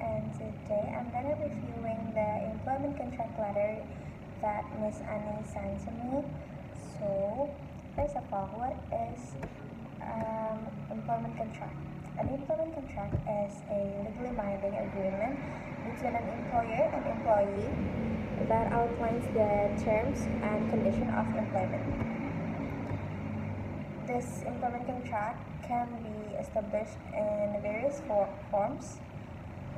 and today I'm gonna be reviewing the employment contract letter that Miss Annie sent to me. So, first of all, what is employment contract? An employment contract is a legally binding agreement between an employer and employee that outlines the terms and conditions of employment. This employment contract can be established in various forms,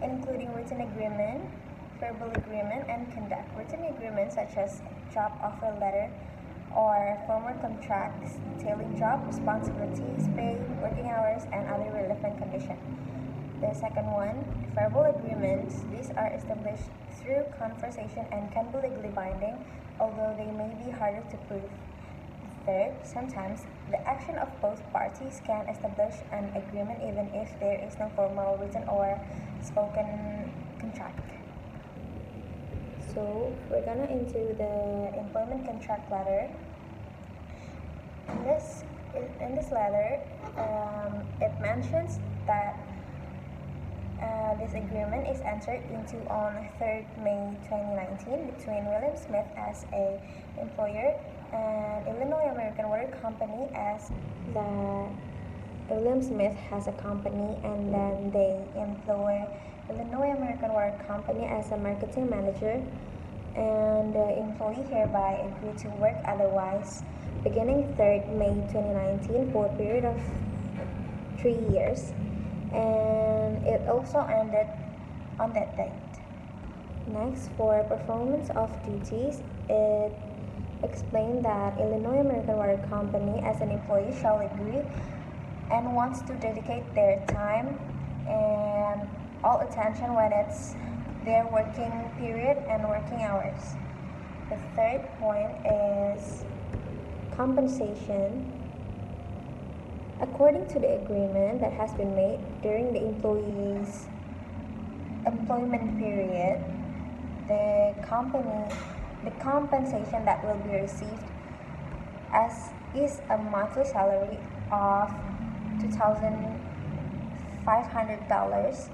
including written agreement, verbal agreement, and conduct. Written agreements such as job offer letter or formal contracts detailing job responsibilities, pay, working hours, and other relevant conditions. The second one, verbal agreements. These are established through conversation and can be legally binding, although they may be harder to prove. Third, sometimes the action of both parties can establish an agreement even if there is no formal written or spoken contract. So we're gonna into the employment contract letter. In this letter, it mentions that this agreement is entered into on 3rd May 2019 between William Smith as a employer and Illinois American Water Company as the William Smith has a company, and then they employ Illinois American Water Company as a marketing manager, and the employee hereby agreed to work otherwise beginning 3rd May 2019 for a period of 3 years, and it also ended on that date. Next, for performance of duties, it explained that Illinois American Water Company as an employee shall agree and wants to dedicate their time and all attention when it's their working period and working hours. The third point is compensation. According to the agreement that has been made during the employee's employment period, the compensation that will be received is a monthly salary of $2,500.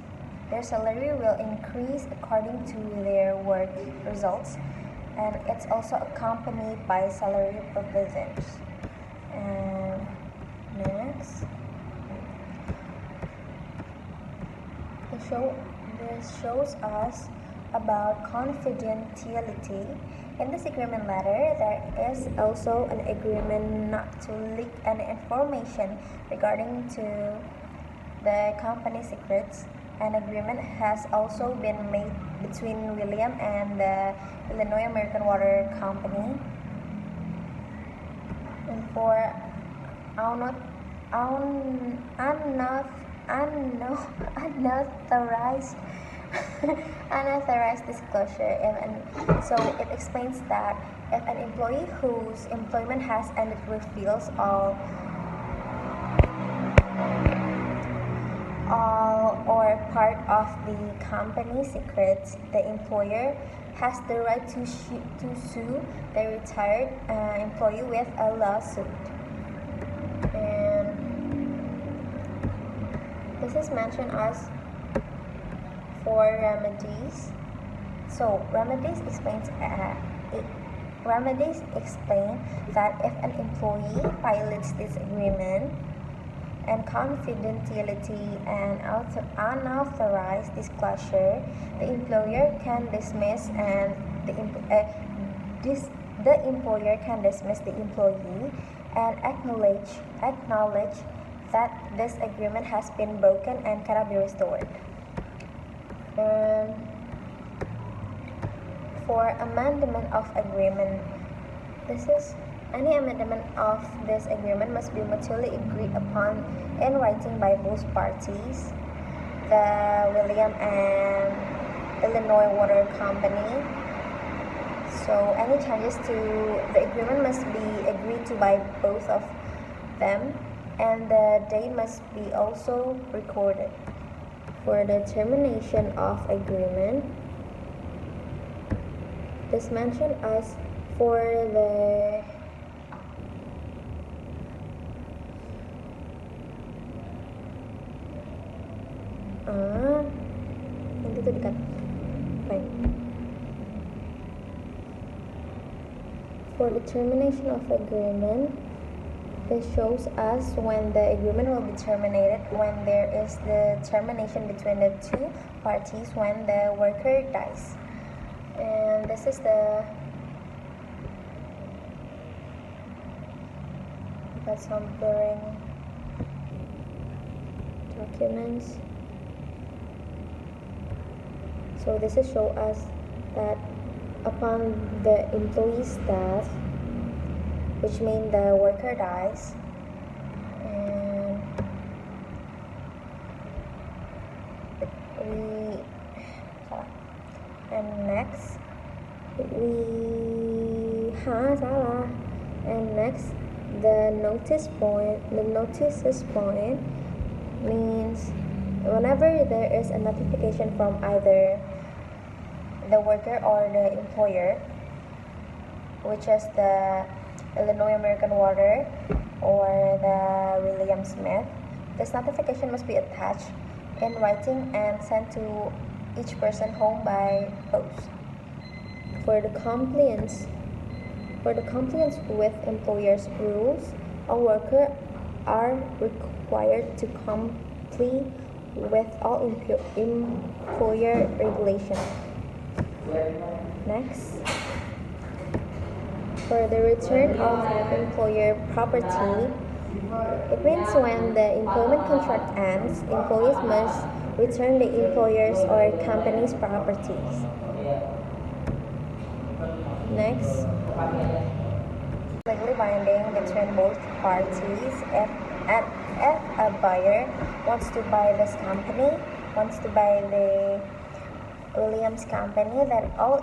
Their salary will increase according to their work results, and it's also accompanied by salary provisions. And next, this shows us about confidentiality. In this agreement letter, there is also an agreement not to leak any information regarding to the company secrets. An agreement has also been made between William and the Illinois American Water Company. And for unauthorized unauthorized disclosure, so it explains that if an employee whose employment has ended reveals all or part of the company secrets, the employer has the right to sue the retired employee with a lawsuit. And this is mentioned as for remedies. So remedies explain that if an employee violates this agreement and confidentiality and unauthorized disclosure, the employer can dismiss the employer can dismiss the employee and acknowledge that this agreement has been broken and cannot be restored. For amendment of agreement, any amendment of this agreement must be mutually agreed upon in writing by both parties, the William and Illinois Water Company. So any changes to the agreement must be agreed to by both of them, and the date must be also recorded. For the termination of agreement, this mentioned as for the in itu dekat. Fine. For the termination of agreement, this shows us when the agreement will be terminated, when there is the termination between the two parties, when the worker dies. And this is the got some blurring documents. So this is show us that upon the employee's death, which means the worker dies, and next the notices point means whenever there is a notification from either the worker or the employer, which is the Illinois American Water or the William Smith, this notification must be attached in writing and sent to each person home by post. For the compliance with employer's rules, all workers are required to comply with all employer regulations. Next, for the return of employer property, it means when the employment contract ends, employees must return the employer's or company's properties. Next, legally binding between both parties. If a buyer wants to buy this company, wants to buy the Williams company, that all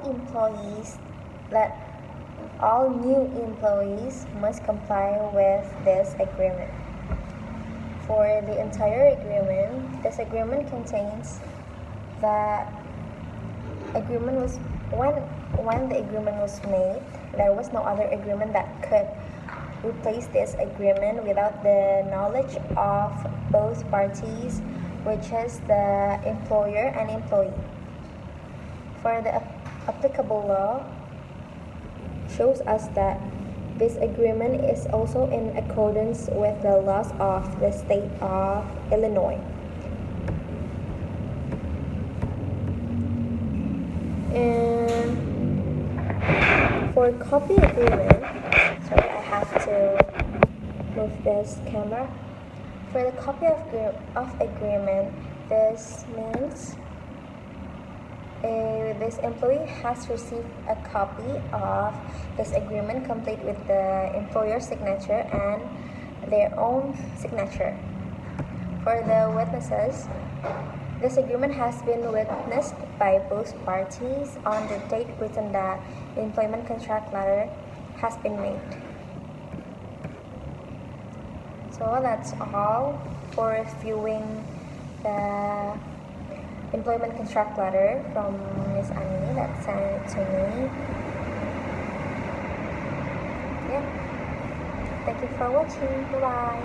new employees must comply with this agreement. For the entire agreement, this agreement contains that agreement was when the agreement was made, there was no other agreement that could replace this agreement without the knowledge of both parties, which is the employer and employee. For the applicable law, shows us that this agreement is also in accordance with the laws of the state of Illinois. And for copy agreement, sorry, I have to move this camera. For the copy of agreement, this means this employee has received a copy of this agreement complete with the employer's signature and their own signature. For the witnesses, this agreement has been witnessed by both parties on the date written that the employment contract letter has been made. So that's all for reviewing the employment contract letter from Miss Annie that sent it to me. Yeah. Thank you for watching. Bye.